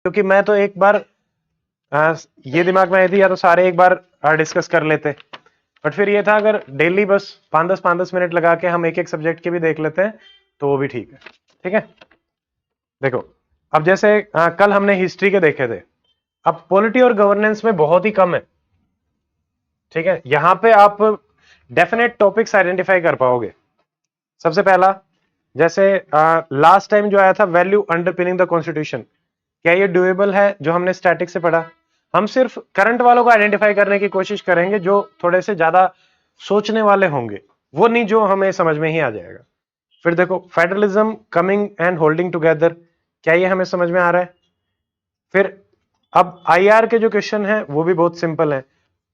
क्योंकि मैं तो एक बार ये दिमाग में आई थी या तो सारे एक बार डिस्कस कर लेते, बट फिर ये था अगर डेली बस 5-10 मिनट लगा के हम एक एक सब्जेक्ट के भी देख लेते हैं तो वो भी ठीक है। ठीक है, देखो अब जैसे कल हमने हिस्ट्री के देखे थे, अब पॉलिटी और गवर्नेंस में बहुत ही कम है। ठीक है, यहां पे आप डेफिनेट टॉपिक्स आइडेंटिफाई कर पाओगे। सबसे पहला, जैसे लास्ट टाइम जो आया था वैल्यू अंडरपिनिंग द कॉन्स्टिट्यूशन, क्या ये डुएबल है, जो हमने स्टैटिक से पढ़ा। हम सिर्फ करंट वालों को आइडेंटिफाई करने की कोशिश करेंगे जो थोड़े से ज्यादा सोचने वाले होंगे, वो नहीं जो हमें समझ में ही आ जाएगा। फिर देखो federalism coming and holding together, क्या ये हमें समझ में आ रहा है। फिर अब आईआर के जो क्वेश्चन है वो भी बहुत सिंपल है,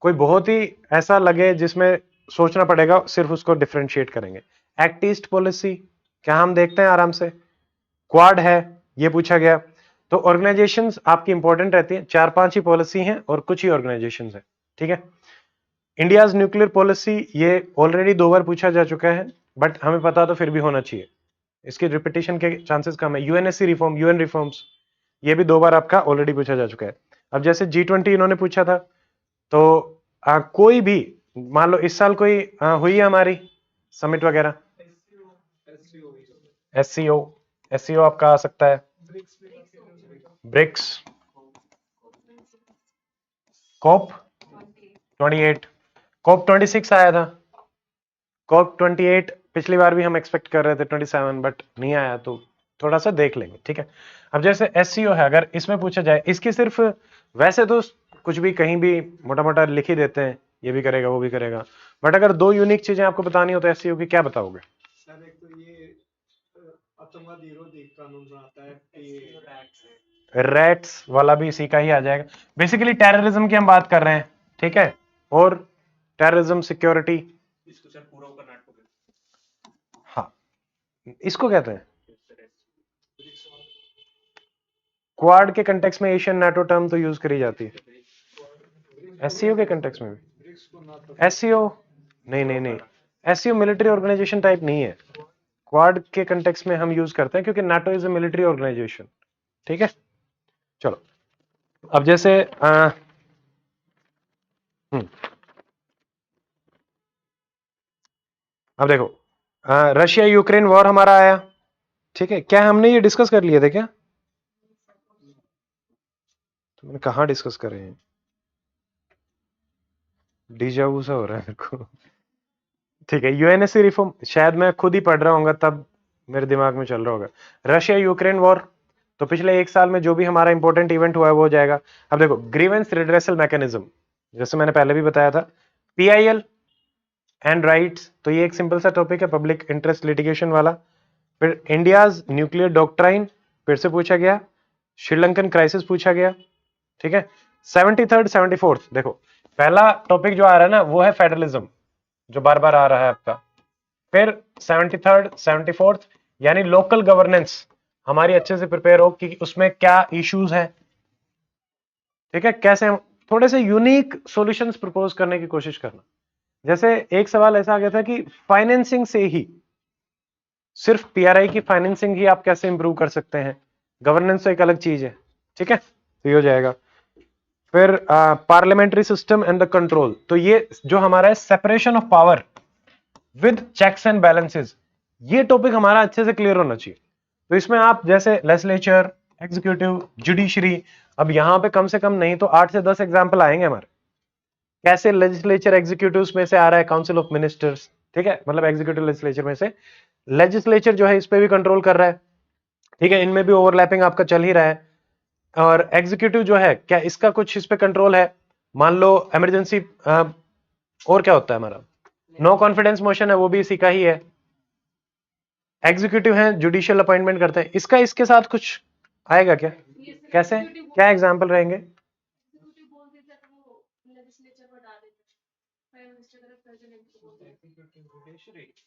कोई बहुत ही ऐसा लगे जिसमें सोचना पड़ेगा, सिर्फ उसको डिफरेंशिएट करेंगे। एक्ट ईस्ट पॉलिसी, क्या हम देखते हैं आराम से। क्वाड है, ये पूछा गया। तो ऑर्गेनाइजेशंस आपकी इंपॉर्टेंट रहती है, 4-5 ही पॉलिसी हैं और कुछ ही ऑर्गेनाइजेशंस हैं। ठीक है, इंडियाज न्यूक्लियर पॉलिसी, ये ऑलरेडी 2 बार पूछा जा चुका है, बट हमें पता तो फिर भी होना चाहिए, इसकी रिपीटेशन के चांसेस कम है। यूएनएससी रिफॉर्म, यूएन रिफॉर्म्स, ये भी 2 बार आपका ऑलरेडी पूछा जा चुका है। अब जैसे G20 इन्होंने पूछा था, तो कोई भी मान लो इस साल कोई हुई है हमारी समिट वगैरह, एससीओ आपका आ सकता है, ब्रिक्स, कॉप 28, कॉप 26 आया था, कॉप 28 पिछली बार भी हम एक्सपेक्ट कर रहे थे 27, बट नहीं आया, तो थोड़ा सा देख लेंगे। ठीक है, अब जैसे एससीओ है, अगर इसमें पूछा जाए, इसकी सिर्फ वैसे तो कुछ भी कहीं भी मोटा मोटा लिख ही देते हैं, ये भी करेगा वो भी करेगा, बट अगर 2 यूनिक चीजें आपको बतानी हो तो एससीओ की क्या बताओगे। सर एक तो ये आतंकवाद विरोधी कानून बनाता है, रैट्स वाला भी इसी का ही आ जाएगा। बेसिकली टेररिज्म की हम बात कर रहे हैं। ठीक है, और टेररिज्म सिक्योरिटी, इसको सर पूरा ऊपर नाटक, हाँ इसको कहते हैं क्वाड के कंटेक्स्ट में एशियन नाटो टर्म तो यूज करी जाती है, एससीओ के कंटेक्स्ट में भी। एससीओ नहीं, एससीओ मिलिट्री ऑर्गेनाइजेशन टाइप नहीं है, क्वाड के कंटेक्स्ट में हम यूज करते हैं क्योंकि NATO is a military organisation. ठीक है, चलो अब जैसे अब देखो रशिया यूक्रेन वॉर हमारा आया। ठीक है, क्या हमने ये डिस्कस कर लिए थे क्या, तो मैंने कहा डिस्कस कर रहे हैं, डीजावू सा हो रहा है मेरे को। ठीक है, यूएनएससी रिफॉर्म शायद मैं खुद ही पढ़ रहा हूँ तब मेरे दिमाग में चल रहा होगा। रशिया यूक्रेन वॉर, तो पिछले 1 साल में जो भी हमारा इंपॉर्टेंट इवेंट हुआ है वो हो जाएगा। अब देखो ग्रीवेंस रिड्रेसल मैकेनिज्म, जैसे मैंने पहले भी बताया था, पीआईएल एंड राइट्स, तो ये एक सिंपल सा टॉपिक है, पब्लिक इंटरेस्ट लिटिगेशन वाला। फिर इंडियाज न्यूक्लियर डॉक्ट्राइन फिर से पूछा गया, श्रीलंकन क्राइसिस पूछा गया। ठीक है, 73rd 74th, देखो पहला टॉपिक जो आ रहा है ना वो है फेडरलिज्म, जो बार बार आ रहा है आपका। फिर 73rd 74th यानी लोकल गवर्नेंस, हमारी अच्छे से प्रिपेयर हो कि उसमें क्या इश्यूज हैं। ठीक है, कैसे हम थोड़े से यूनिक सॉल्यूशंस प्रपोज करने की कोशिश करना। जैसे एक सवाल ऐसा आ गया था कि फाइनेंसिंग से ही, सिर्फ पीआरआई की फाइनेंसिंग ही आप कैसे इंप्रूव कर सकते हैं, गवर्नेंस तो एक अलग चीज है। ठीक है, तो ये हो जाएगा। फिर parliamentary system and the control, तो ये जो हमारा है separation of power with checks and balances, ये टॉपिक हमारा अच्छे से क्लियर होना चाहिए। तो इसमें आप जैसे लेजिस्लेचर, एग्जीक्यूटिव, जुडिशरी, अब यहां पे कम से कम नहीं तो 8 से 10 एग्जाम्पल आएंगे हमारे, कैसे लेजिस्लेचर एग्जीक्यूटिव में से आ रहा है काउंसिल ऑफ मिनिस्टर्स। ठीक है, मतलब एग्जीक्यूटिव लेजिस्लेचर में से लेजिस्लेचर जो है इस पे भी कंट्रोल कर रहा है। ठीक है, इनमें भी ओवरलैपिंग आपका चल ही रहा है। और एग्जीक्यूटिव जो है, क्या इसका कुछ इस पे कंट्रोल है, मान लो इमरजेंसी, और क्या होता है हमारा, नो कॉन्फिडेंस मोशन है, वो भी इसी का ही है। एग्जीक्यूटिव है, जुडिशियल अपॉइंटमेंट करते हैं, इसका इसके साथ कुछ आएगा क्या, कैसे क्या एग्जाम्पल रहेंगे।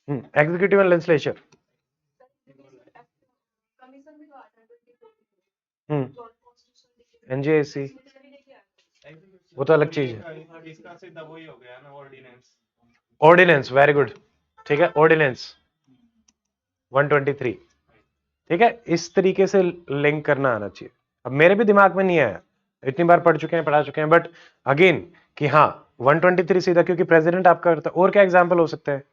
एग्जीक्यूटिव एंड लेजिस्लेचर, एनजेएसी, वो तो अलग चीज है। इसका सीधा वही हो गया ना, ऑर्डिनेंस। Ordinance, very good. ठीक है, ऑर्डिनेंस 123। ठीक है, इस तरीके से लिंक करना आना चाहिए। अब मेरे भी दिमाग में नहीं आया, इतनी बार पढ़ चुके हैं, पढ़ा चुके हैं, बट अगेन कि हाँ 123 सीधा क्योंकि प्रेसिडेंट आपका करता है। और क्या एग्जाम्पल हो सकता है?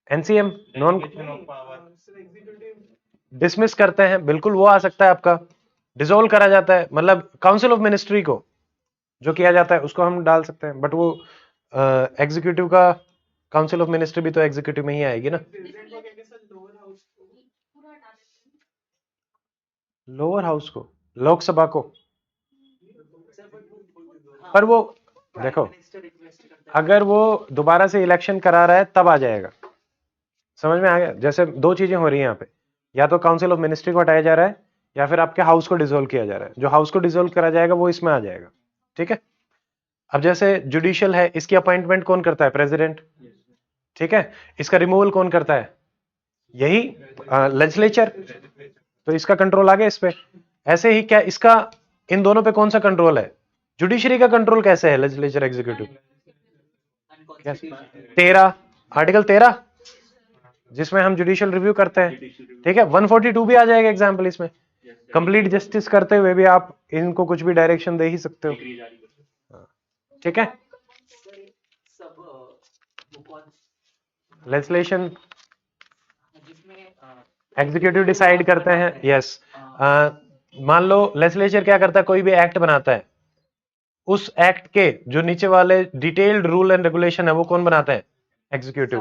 एनसीएम नॉन डिसमिस करते हैं, बिल्कुल वो आ सकता है आपका। डिसॉल्व करा जाता है, मतलब काउंसिल ऑफ मिनिस्ट्री को जो किया जाता है उसको हम डाल सकते हैं, बट वो एग्जीक्यूटिव का काउंसिल ऑफ मिनिस्ट्री भी तो एग्जीक्यूटिव में ही आएगी ना। लोअर हाउस को, लोकसभा को, पर वो देखो अगर वो दोबारा से इलेक्शन करा रहा है तब आ जाएगा, समझ में आ गया? जैसे दो चीजें हो रही हैं यहाँ पे, या तो काउंसिल ऑफ मिनिस्ट्री को हटाया जा रहा है या फिर आपके हाउस को डिसोल्व किया जा रहा है। जो हाउस को डिसोल्व करा जाएगा वो इसमें आ जाएगा, ठीक है। अब जैसे जुडिशियल है, इसकी अपॉइंटमेंट कौन करता है? प्रेसिडेंट, ठीक है। इसका रिमूवल कौन करता है? यही लेजिस्लेचर, तो इसका कंट्रोल आ गया इस पे। ऐसे ही क्या इसका इन दोनों पे कौन सा कंट्रोल है? जुडिशरी का कंट्रोल कैसे है लेजिस्लेचर एग्जीक्यूटिव? 13 आर्टिकल 13 जिसमें हम जुडिशियल रिव्यू करते हैं, ठीक है। 142 भी आ जाएगा एग्जाम्पल इसमें। कंप्लीट जस्टिस करते हुए भी आप इनको कुछ भी डायरेक्शन दे ही सकते हो, ठीक है। लेजिस्लेशन एग्जीक्यूटिव डिसाइड करते हैं, यस। मान लो लेजिस्लेचर क्या करता है, कोई भी एक्ट बनाता है, उस एक्ट के जो नीचे वाले डिटेल्ड रूल एंड रेगुलेशन है वो कौन बनाता है? एग्जीक्यूटिव।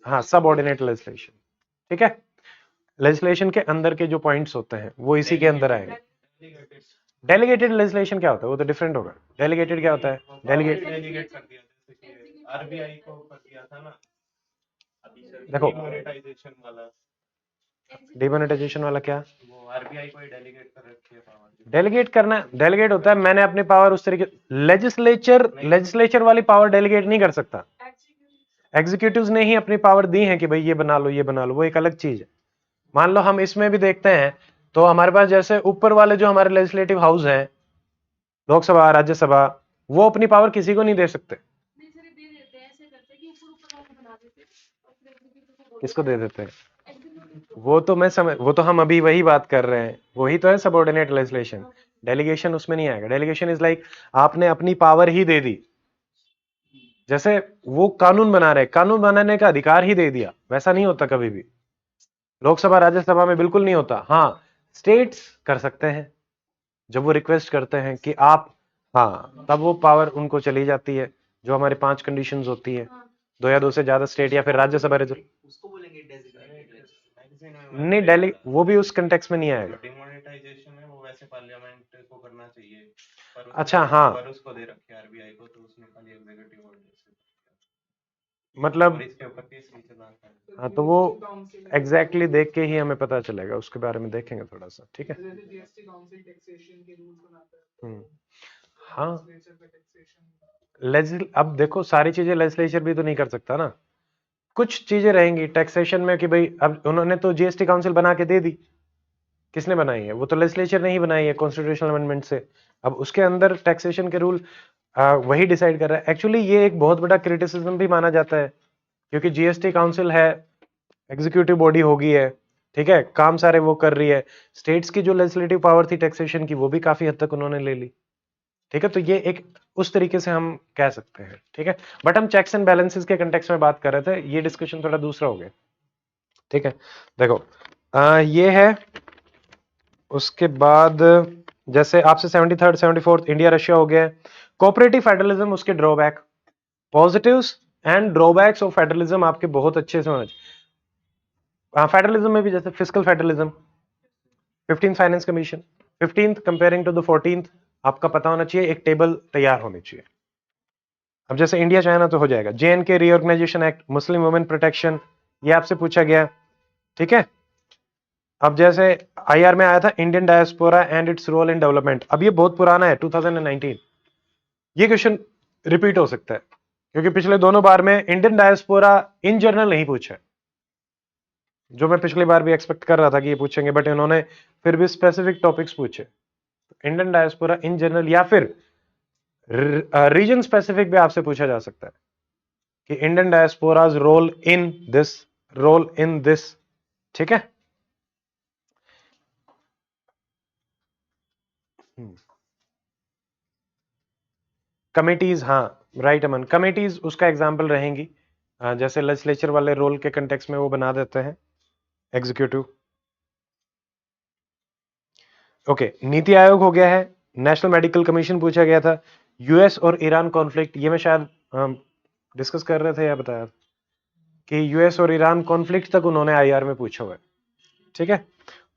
हाँ, सबऑर्डिनेट लेजिस्लेशन, ठीक है। लेजिस्लेशन के अंदर के जो पॉइंट्स होते हैं वो इसी के अंदर आएंगे। डेलीगेटेड लेजिस्लेशन क्या होता है? वो तो डिफरेंट होगा। डेलीगेटेड क्या होता है? डेलीगेट कर दिया, जैसे कि आरबीआई को कर दिया था ना अभी सर, देखो डिमोनेटाइजेशन वाला। डिमोनेटाइजेशन वाला क्या? वो आरबीआई को ही डेलीगेट कर रखी है पावर। डेलीगेट करना, डेलीगेट होता है मैंने अपनी पावर उस तरीके, लेजिस्लेचर वाली पावर डेलीगेट नहीं कर सकता। एग्जीक्यूटिव्स ने ही अपनी पावर दी है कि भाई ये बना लो, ये बना लो, वो एक अलग चीज है। मान लो हम इसमें भी देखते हैं तो हमारे पास जैसे ऊपर वाले जो हमारे लेजिस्लेटिव हाउस हैं, लोकसभा, राज्यसभा, वो अपनी पावर किसी को नहीं दे सकते। किसको दे देते हैं? वो तो मैं समझ, वो तो हम अभी वही बात कर रहे हैं, वही तो है सबऑर्डिनेट लेजिस्लेशन। डेलीगेशन उसमें नहीं आएगा। डेलीगेशन इज लाइक आपने अपनी पावर ही दे दी, जैसे वो कानून बना रहे, कानून बनाने का अधिकार ही दे दिया, वैसा नहीं होता कभी भी। लोकसभा राज्यसभा में बिल्कुल नहीं होता। हाँ, स्टेट्स कर सकते हैं जब वो रिक्वेस्ट करते हैं कि आप, हाँ, तब वो पावर उनको चली जाती है, जो हमारी 5 कंडीशंस होती है, 2 या 2 से ज्यादा स्टेट या फिर राज्यसभा उसको बोलेंगे नहीं, डेली वो भी उस कंटेक्स्ट में नहीं आएगा। डिमोनेटाइजेशन है वो वैसे पार्लियामेंट को करना चाहिए, पर अच्छा, हाँ, पर उसको दे रखे आरबीआई को, तो उसने खाली एग्जीक्यूटिव ऑर्डर से मतलब इसके ऊपर केस नहीं चला है। हाँ, तो वो एग्जैक्टली देख के ही हमें पता चलेगा, उसके बारे में देखेंगे थोड़ा सा, ठीक है। हाँ, अब देखो सारी चीजें लेजिस्लेचर भी तो नहीं कर सकता ना, कुछ चीजें रहेंगी टैक्सेशन में कि भाई अब उन्होंने तो जीएसटी काउंसिल बना के दे दी, किसने बनाई है? वो तो लेजिस्लेचर ने ही बनाई है कॉन्स्टिट्यूशनल अमेंडमेंट से। अब उसके अंदर टैक्सेशन के रूल वही डिसाइड कर रहा है। एक्चुअली ये एक बहुत बड़ा क्रिटिसिज्म भी माना जाता है, क्योंकि जीएसटी काउंसिल है, एग्जीक्यूटिव बॉडी होगी है, ठीक है, काम सारे वो कर रही है। स्टेट्स की जो लेजिस्लेटिव पावर थी टैक्सेशन की, वो भी काफी हद तक उन्होंने ले ली, ठीक है। तो ये एक उस तरीके से हम कह सकते हैं, ठीक है। बट हम चेक्स एंड बैलेंसेस के कंटेक्स्ट में बात कर रहे थे, ये डिस्कशन थोड़ा दूसरा हो गया, ठीक है। देखो ये है, उसके बाद जैसे आपसे 73rd 74th इंडिया रशिया हो गया। कोऑपरेटिव फेडरलिज्म, उसके drawback, positives and drawbacks of federalism आपके बहुत अच्छे से होना चाहिए। फेडरलिज्म में भी जैसे fiscal federalism, 15th finance commission, 15th comparing to the 14th आपका पता होना चाहिए, एक टेबल तैयार होनी चाहिए। अब जैसे इंडिया चाइना तो हो जाएगा। JNK reorganisation act, Muslim women protection, ये आपसे पूछा गया, ठीक है। अब जैसे IR में आया था Indian diaspora and its role in development, अब ये बहुत पुराना है, 2019। ये क्वेश्चन रिपीट हो सकता है क्योंकि पिछले दोनों बार में इंडियन डायस्पोरा इन जनरल नहीं पूछा, जो मैं पिछली बार भी एक्सपेक्ट कर रहा था कि ये पूछेंगे, बट इन्होंने फिर भी स्पेसिफिक टॉपिक्स पूछे। इंडियन डायस्पोरा इन जनरल या फिर रीजन स्पेसिफिक भी आपसे पूछा जा सकता है कि इंडियन डायस्पोराज रोल इन दिस, ठीक है। कमिटीज, हाँ राइट अमन, कमिटीज उसका एग्जाम्पल रहेंगी। जैसे लेजिस्लेचर वाले रोल के कंटेक्स्ट में वो बना देते हैं एग्जीक्यूटिव। ओके, नीति आयोग हो गया है, नेशनल मेडिकल कमीशन पूछा गया था, यूएस और ईरान कॉन्फ्लिक्ट, ये मैं शायद डिस्कस कर रहे थे या बताया कि यूएस और ईरान कॉन्फ्लिक्ट तक उन्होंने आईआर में पूछा हुआ है। ठीक है,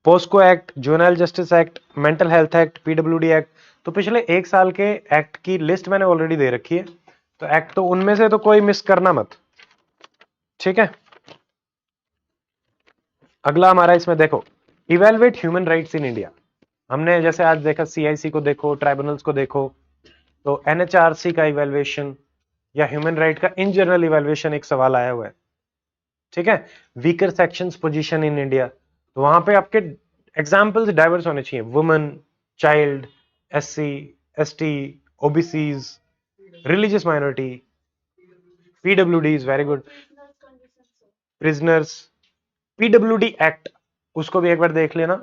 POCSO act, juvenile justice act, mental health act, PWD act, तो पिछले एक साल के एक्ट की लिस्ट मैंने ऑलरेडी दे रखी है, तो एक्ट तो उनमें से तो कोई मिस करना मत। ठीक है, अगला हमारा इसमें देखो, evaluate human rights in India. हमने जैसे आज देखा सीआईसी को देखो, ट्राइब्यूनल्स को देखो, तो एनएचआरसी का इवेल्युएशन या ह्यूमन राइट का इन जनरल इवेल्युएशन एक सवाल आया हुआ है। ठीक है, weaker sections position in India, तो वहां पे आपके एग्जांपल्स डाइवर्स होने चाहिए, women, child, SC, ST, OBCs, religious minority, PWDs, very good, prisoners, PWD act उसको भी एक बार देख लेना,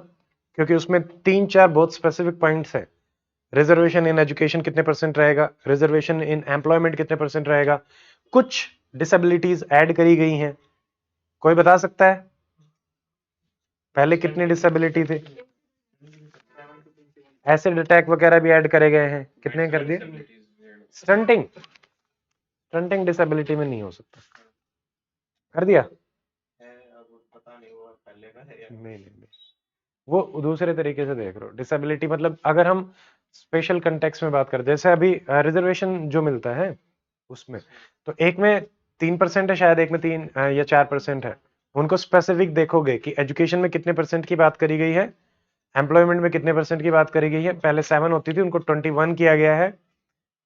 क्योंकि उसमें 3-4 बहुत स्पेसिफिक पॉइंट्स हैं। रिजर्वेशन इन एजुकेशन कितने परसेंट रहेगा, रिजर्वेशन इन एम्प्लॉयमेंट कितने परसेंट रहेगा, कुछ डिसेबिलिटीज ऐड करी गई हैं, कोई बता सकता है पहले कितनी डिसेबिलिटी थे? एसिड अटैक वगैरह भी ऐड करे गए हैं, कितने कर दिए? स्टंटिंग, स्टंटिंग डिसेबिलिटी में नहीं हो सकता, कर दिया? नहीं, वो दूसरे तरीके से देख रहे हो। डिसेबिलिटी मतलब अगर हम स्पेशल कंटेक्स्ट में बात करते हैं, जैसे अभी रिजर्वेशन जो मिलता है उसमें, तो एक में 3% है शायद, एक में 3 या 4% है। उनको स्पेसिफिक देखोगे कि एजुकेशन में कितने परसेंट की बात करी गई है, एम्प्लॉयमेंट में कितने परसेंट की बात करी गई है। पहले 7 होती थी, उनको 21 किया गया है।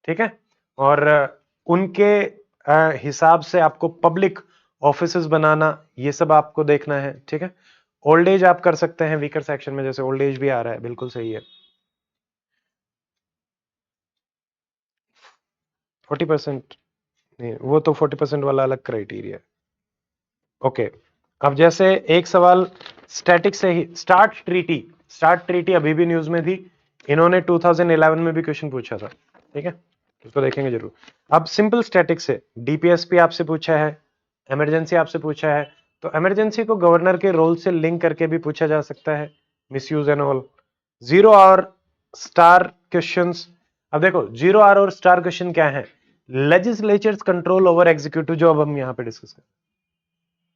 ठीक है, और उनके हिसाब से आपको पब्लिक ऑफिसेस बनाना, ये सब आपको देखना है। ठीक है, ओल्ड एज आप कर सकते हैं वीकर सेक्शन में, जैसे ओल्ड एज भी आ रहा है, बिल्कुल सही है। 40% नहीं, वो तो 40% वाला अलग क्राइटेरिया है। ओके, अब जैसे एक सवाल स्टैटिक से ही, स्टार्ट ट्रीटी अभी भी न्यूज में थी, इन्होंने 2011 में भी क्वेश्चन पूछा था। ठीक है, उसको देखेंगे जरूर। अब सिंपल स्टैटिक से डीपीएसपी आपसे पूछा है, इमरजेंसी आपसे पूछा है, तो इमरजेंसी को गवर्नर के रोल से लिंक करके भी पूछा जा सकता है, मिसयूज एंड ऑल। 0 और स्टार क्वेश्चंस, अब देखो 0 आर और स्टार क्वेश्चन क्या है? लेजिस्लेचर्स कंट्रोल ओवर एग्जीक्यूटिव, जो अब हम यहां पे डिस्कस करें।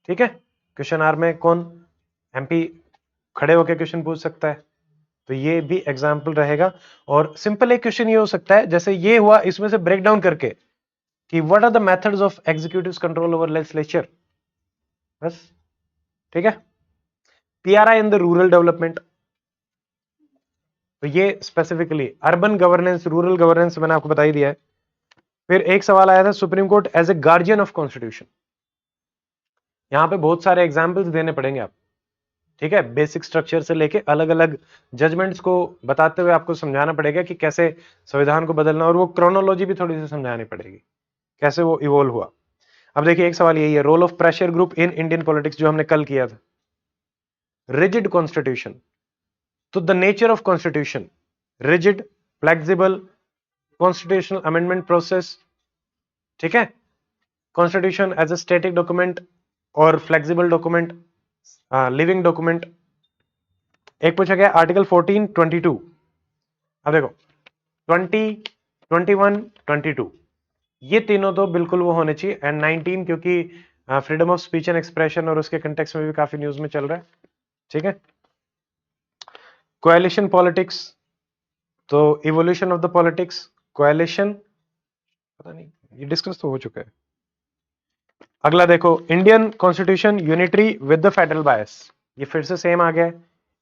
ठीक है, क्वेश्चन आर में कौन एमपी खड़े होकर क्वेश्चन पूछ सकता है, तो ये भी एग्जाम्पल रहेगा। और सिंपल एक क्वेश्चन ये हो सकता है, जैसे ये हुआ, इसमें से ब्रेक डाउन करके कि what are the methods of executive control over legislature, बस। ठीक है, PRI in the rural development, तो ये specifically urban governance, rural governance मैंने आपको बता ही दिया है। फिर एक सवाल आया था, supreme court as a guardian of constitution, यहां पे बहुत सारे एग्जाम्पल्स देने पड़ेंगे आप। ठीक है, बेसिक स्ट्रक्चर से लेके अलग अलग जजमेंट्स को बताते हुए आपको समझाना पड़ेगा कि कैसे संविधान को बदलना, और वो क्रोनोलॉजी भी थोड़ी सी समझानी पड़ेगी, कैसे वो इवोल्व हुआ। अब देखिए एक सवाल यही है, role of pressure group in Indian politics, जो हमने कल किया था। रिजिड कॉन्स्टिट्यूशन, तो the nature of constitution, rigid, flexible, constitutional amendment process. ठीक है, constitution as a static document और फ्लेक्सिबल डॉक्यूमेंट, लिविंग डॉक्यूमेंट। एक पूछा गया आर्टिकल 14, 22, अब देखो 20, 21, 22, ये तीनों तो बिल्कुल वो होने चाहिए, एंड 19 क्योंकि freedom of speech and expression और उसके कंटेक्स्ट में भी काफी न्यूज में चल रहा है। ठीक है, कोएलिशन पॉलिटिक्स, तो evolution of the politics, coalition, पता नहीं ये डिस्कस तो हो चुका है। अगला देखो, Indian constitution unitary with the federal bias, ये फिर से सेम आ गया है।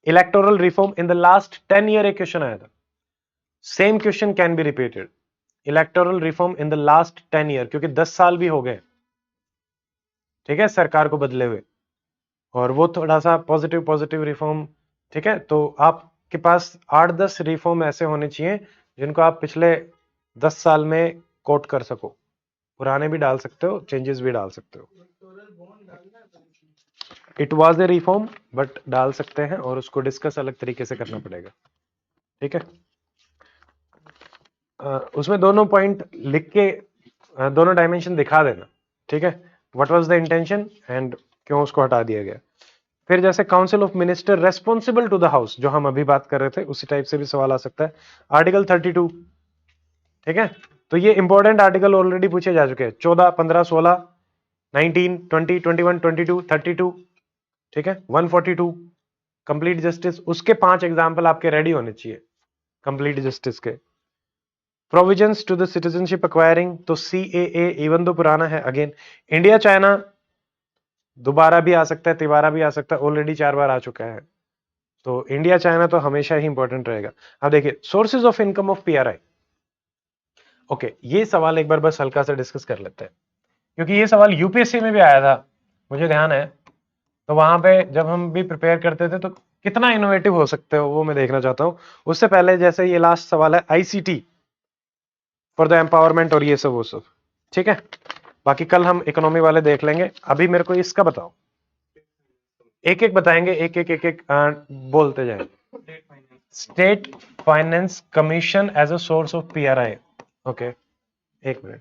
Electoral reform in the last 10 year, एक क्वेश्चन आया था, same question can be repeated, electoral reform in the last 10 year, क्योंकि 10 साल भी हो गए। ठीक है, सरकार को बदले हुए, और वो थोड़ा सा पॉजिटिव रिफॉर्म। ठीक है, तो आपके पास 8-10 रिफॉर्म ऐसे होने चाहिए जिनको आप पिछले 10 साल में कोट कर सको, पुराने भी डाल सकते हो, चेंजेस भी डाल सकते हो। It was a reform, but डाल सकते हैं, और उसको डिस्कस अलग तरीके से करना पड़ेगा। ठीक है, उसमें दोनों पॉइंट लिख के दोनों डायमेंशन दिखा देना, ठीक है, what was the intention and क्यों उसको हटा दिया गया। फिर जैसे council of minister responsible to the house, जो हम अभी बात कर रहे थे, उसी टाइप से भी सवाल आ सकता है। आर्टिकल 32, ठीक है, तो ये इंपॉर्टेंट आर्टिकल ऑलरेडी पूछे जा चुके हैं, 14, 15, 16, 19, 20, 21, 22, 32, ठीक है, 142, कंप्लीट जस्टिस, उसके 5 एग्जाम्पल आपके रेडी होने चाहिए कंप्लीट जस्टिस के। Provisions to the citizenship acquiring, तो CAA इवन दो पुराना है, अगेन इंडिया चाइना दोबारा भी आ सकता है, तिबारा भी आ सकता है, ऑलरेडी 4 बार आ चुका है, तो इंडिया चाइना तो हमेशा ही इंपॉर्टेंट रहेगा। अब देखिए sources of income of PRI, okay, ये सवाल एक बार बस हल्का सा डिस्कस कर लेते हैं, क्योंकि ये सवाल यूपीएससी में भी आया था, मुझे ध्यान है, तो वहां पे जब हम भी प्रिपेयर करते थे तो कितना इनोवेटिव हो सकते हो वो मैं देखना चाहता हूं। उससे पहले जैसे ये लास्ट सवाल है ICT फॉर द एम्पावरमेंट और ये सब वो सब, ठीक है, बाकी कल हम इकोनॉमी वाले देख लेंगे, अभी मेरे को इसका बताओ, एक एक बताएंगे, एक एक बोलते जाएंगे। State finance commission as a source of PRI, okay, एक मिनट,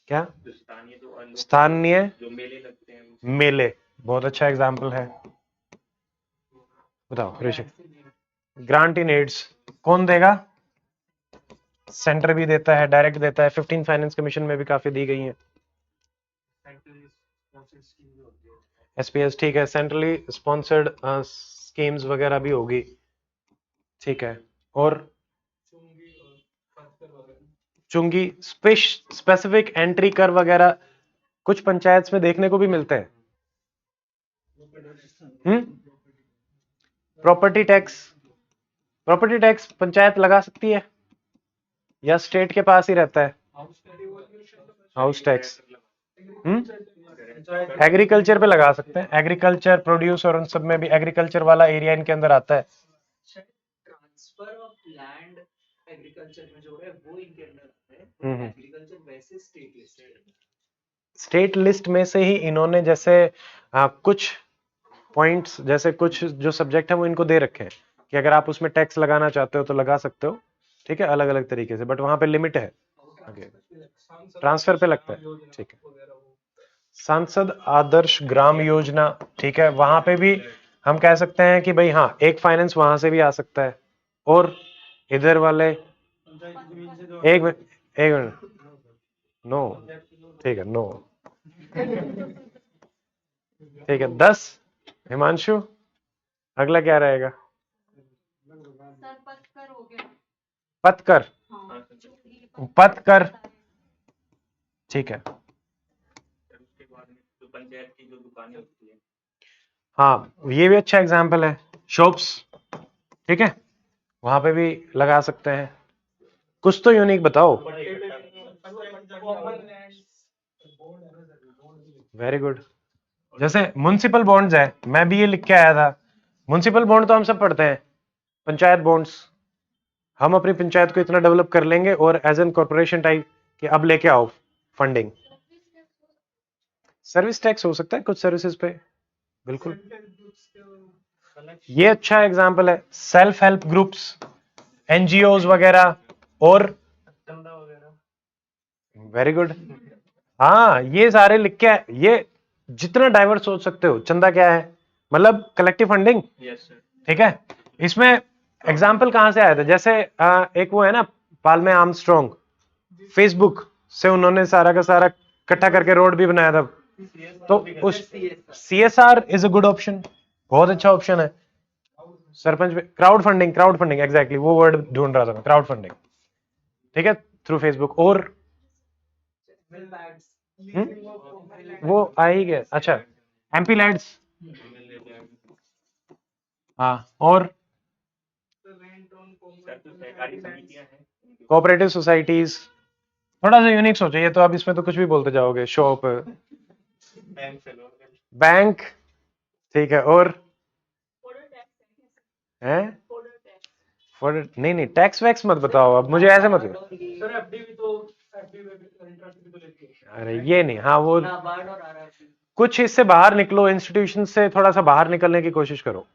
क्या स्थानीय जो मेले लगते हैं, मेले बहुत अच्छा एग्जाम्पल है, बताओ ऋषि। ग्रांट इन एड्स कौन देगा? सेंटर भी देता है, डायरेक्ट देता है, 15 फाइनेंस कमीशन में भी काफी दी गई है। SPS, ठीक है, सेंट्रली स्पॉन्सर्ड स्कीम्स वगैरह भी होगी, ठीक है, और चुंगी स्पेसिफिक एंट्री कर वगैरह कुछ पंचायत में देखने को भी मिलते हैं। प्रॉपर्टी टैक्स पंचायत लगा सकती है या स्टेट के पास ही रहता है? हाउस टैक्स एग्रीकल्चर पे लगा सकते हैं, एग्रीकल्चर प्रोड्यूस और उन सब में भी एग्रीकल्चर वाला एरिया इनके अंदर आता है। ट्रांसफर ऑफ लैंड एग्रीकल्चर में जो है वो इनके अंदर आता है, एग्रीकल्चर वैसे स्टेट लिस्ट में से ही इन्होंने जैसे कुछ पॉइंट्स, जैसे कुछ जो सब्जेक्ट है वो इनको दे रखे हैं कि अगर आप उसमें टैक्स लगाना चाहते हो तो लगा सकते हो, ठीक है, अलग अलग तरीके से, बट वहां पे लिमिट है, ट्रांसफर पे लगता है, ठीक है। सांसद आदर्श ग्राम योजना, ठीक है, वहां पे भी हम कह सकते हैं कि भाई हाँ, एक फाइनेंस वहां से भी आ सकता है, और इधर वाले एक मिनट नो, ठीक है, नो, ठीक है, 10 हिमांशु, अगला क्या रहेगा? पतकर, पतकर, ठीक है, पंचायत की जो दुकानें होती है, हाँ, ये भी अच्छा एग्जाम्पल है, शॉप्स, ठीक है, वहां पे भी लगा सकते हैं। कुछ तो यूनिक बताओ। वेरी गुड, जैसे म्युनिसिपल बॉन्ड्स है, मैं भी ये लिख के आया था, म्युनिसिपल बॉन्ड तो हम सब पढ़ते हैं, पंचायत बॉन्ड्स, हम अपनी पंचायत को इतना डेवलप कर लेंगे और एज एन कॉर्पोरेशन टाइप कि अब लेके आओ फंडिंग। सर्विस टैक्स हो सकता है कुछ सर्विसेज पे, बिल्कुल, ये अच्छा एग्जांपल है। सेल्फ हेल्प ग्रुप्स, NGOs वगैरह, और वेरी गुड, हाँ, ये सारे लिख के, ये जितना डाइवर्स सोच सकते हो। चंदा क्या है? मतलब कलेक्टिव फंडिंग, ठीक है। इसमें एग्जाम्पल कहां से आया था? जैसे एक वो है ना पाल्मे आर्मस्ट्रॉन्ग, फेसबुक से उन्होंने सारा का सारा इकट्ठा करके रोड भी बनाया था, तो उस CSR is a good option, बहुत अच्छा ऑप्शन है। सरपंच क्राउड फंडिंग एग्जैक्टली वो वर्ड ढूंढ रहा था मैं, क्राउड फंडिंग, ठीक है, थ्रू फेसबुक। और वो आ ही गया, अच्छा, MP लैड्स, हाँ, और कोऑपरेटिव सोसाइटीज, थोड़ा सा यूनिक सोचो, ये तो अब इसमें तो कुछ भी बोलते जाओगे, शॉप, बैंक, ठीक है, और हैं नहीं, टैक्स वैक्स मत बताओ अब मुझे, ऐसे मत। अरे ये नहीं, हाँ, वो कुछ इससे बाहर निकलो, इंस्टीट्यूशन से थोड़ा सा बाहर निकलने की कोशिश करो।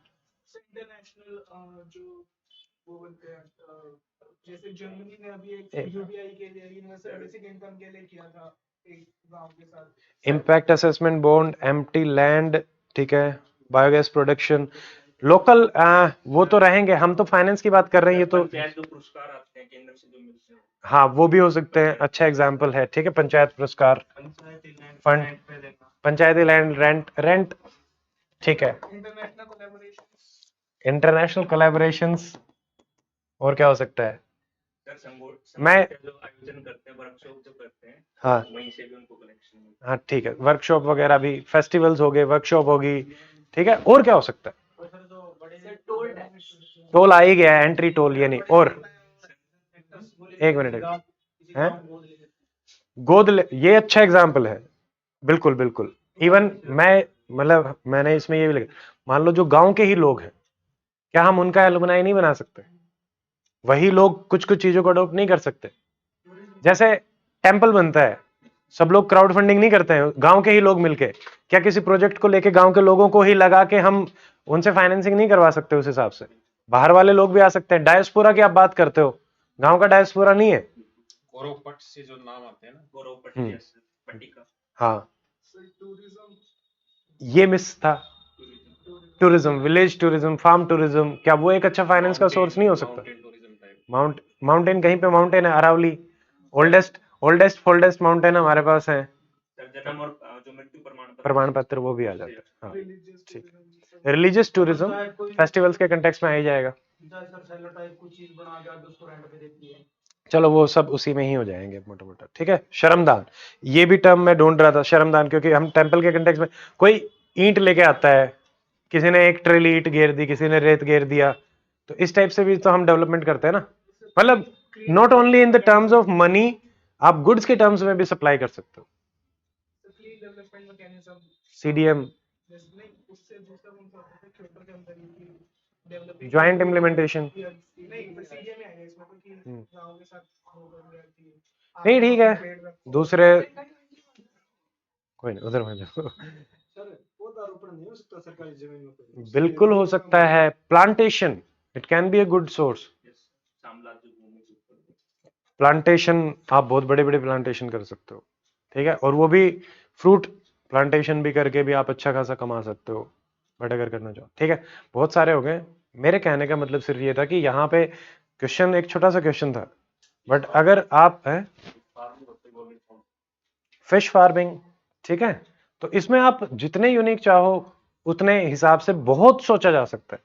जैसे जर्मनी ने अभी एक ए- यूबीआई के लिए यूनिवर्सल बेसिक इनकम के लिए किया था एक गांव के साथ। Impact assessment bond, empty land, ठीक है, बायोगैस प्रोडक्शन, लोकल, वो तो रहेंगे, हम तो फाइनेंस की बात कर रहे हैं, ये तो पंचायत जो पुरस्कार आते हैं केंद्र से जो मिलते हैं, हाँ वो भी हो सकते हैं, अच्छा एग्जाम्पल है, ठीक है, पंचायत पुरस्कार, पंचायती लैंड फंड, रेंट पे देना, पंचायती लैंड रेंट, रेंट, ठीक है, इंटरनेशनल कोलैबोरेशंस, इंटरनेशनल कोलैबोरेशंस, और क्या हो सकता है? सर मैं- जो आयोजन करते हैं, वर्कशॉप जो करते हैं, हाँ वहीं से भी उनको कलेक्शन मिलता हाँ ठीक है, वर्कशॉप वगैरह भी, फेस्टिवल्स हो गए, वर्कशॉप होगी, ठीक है, और क्या हो सकता है? और सर जो बड़े टोल टैक्स, टोल आ ही गया है, एंट्री टोल, यानी, और एक मिनट है, ये अच्छा एग्जाम्पल है, बिल्कुल बिल्कुल, इवन मैं, मतलब मैंने इसमें ये भी लिखा, मान लो जो गांव के ही लोग हैं, क्या हम उनका एलुमनाई नहीं बना सकते? वही लोग कुछ कुछ चीजों को अडोप्ट नहीं कर सकते? जैसे टेम्पल बनता है, सब लोग क्राउड फंडिंग नहीं करते हैं, गांव के ही लोग मिलके, क्या किसी प्रोजेक्ट को लेके गांव के लोगों को ही लगा के हम उनसे फाइनेंसिंग नहीं करवा सकते? उस हिसाब से बाहर वाले लोग भी आ सकते हैं। डायस्पोरा की आप बात करते हो, गांव का डायस्पोरा नहीं है। गौरवपट से जो नाम आते हैं ना, गौरवपट हम्म। yes, पट्टिका, हाँ, टूरिज्म, ये मिस था, tourism, village tourism, farm tourism, क्या वो एक अच्छा फाइनेंस का सोर्स नहीं हो सकता? माउंटेन टूरिज्म टाइप, माउंटेन, कहीं पे माउंटेन है, अरावली, ओल्डेस्ट फोल्डेस्ट माउंटेन हमारे पास है, जन्म और जो मृत्यु प्रमाण पत्र वो भी आ जाता है। हाँ, रिलीजियस ठीक। टूरिज्म, रिलीजियस टूरिज्म फेस्टिवल्स के कंटेक्स्ट में आ ही जाएगा। टाइप कुछ चीज बना के आप उसको रेंट पे देती है। चलो वो सब उसी में ही हो जाएंगे मोटा मोटा, ठीक है। श्रमदान, ये भी टर्म मैं ढूंढ रहा था, श्रमदान, क्योंकि हम टेम्पल के कंटेक्स्ट में, कोई ईंट लेके आता है, किसी ने एक ट्रेली ईंट घेर दी, किसी ने रेत घेर दिया, तो इस टाइप से भी तो हम डेवलपमेंट करते हैं ना, मतलब not only in the terms of money, आप गुड्स के टर्म्स में भी सप्लाई कर सकते हो। क्लीन डेवलपमेंट मैकेनिज्म, सीडीएम, नहीं उससे दूसरा कौन सा होता है थिएटर के अंदर ही डेवलपिंग ज्वाइंट इम्प्लीमेंटेशन, नहीं सीडीएम में आएगा इसमें, क्योंकि गांव के साथ होकर रहती है। नहीं ठीक है, दूसरे, कोई नहीं, उधर में जाओ। सर पौधारोपण नहीं हो सकता सरकारी जमीन में? बिल्कुल हो सकता है, plantation, it can be a good source, plantation, आप बहुत बड़े बड़े प्लांटेशन कर सकते हो, ठीक है, और वो भी फ्रूट प्लांटेशन भी करके भी आप अच्छा खासा कमा सकते हो, बट अगर करना चाहो, ठीक है। बहुत सारे हो गए, मेरे कहने का मतलब सिर्फ ये था कि यहाँ पे क्वेश्चन, एक छोटा सा क्वेश्चन था, बट अगर आप है फिश फार्मिंग, ठीक है, तो इसमें आप जितने यूनिक चाहो उतने हिसाब से बहुत सोचा जा सकता है,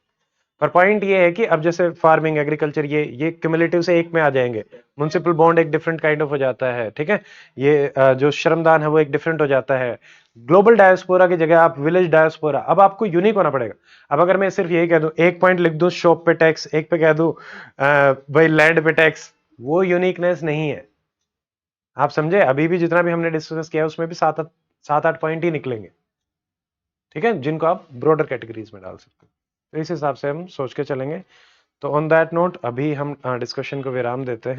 पर पॉइंट ये है कि अब जैसे फार्मिंग, एग्रीकल्चर, ये क्यूमुलेटिव से एक में आ जाएंगे, म्युनिसिपल बॉन्ड एक डिफरेंट काइंड ऑफ हो जाता है, ठीक है, ये जो श्रमदान है वो एक डिफरेंट हो जाता है, ग्लोबल डायस्पोरा की जगह आप विलेज डायस्पोरा, अब आपको यूनिक होना पड़ेगा। अब अगर मैं सिर्फ यही कह दूं, एक पॉइंट लिख दूं शॉप पे टैक्स, एक पे कह दूं भाई लैंड पे टैक्स, वो यूनिकनेस नहीं है। आप समझे, अभी भी जितना भी हमने डिस्कस किया उसमें भी सात आठ पॉइंट ही निकलेंगे, ठीक है, जिनको आप ब्रॉडर कैटेगरीज में डाल सकते हो, तो इस हिसाब से हम सोच के चलेंगे। तो ऑन दैट नोट अभी हम डिस्कशन को विराम देते हैं।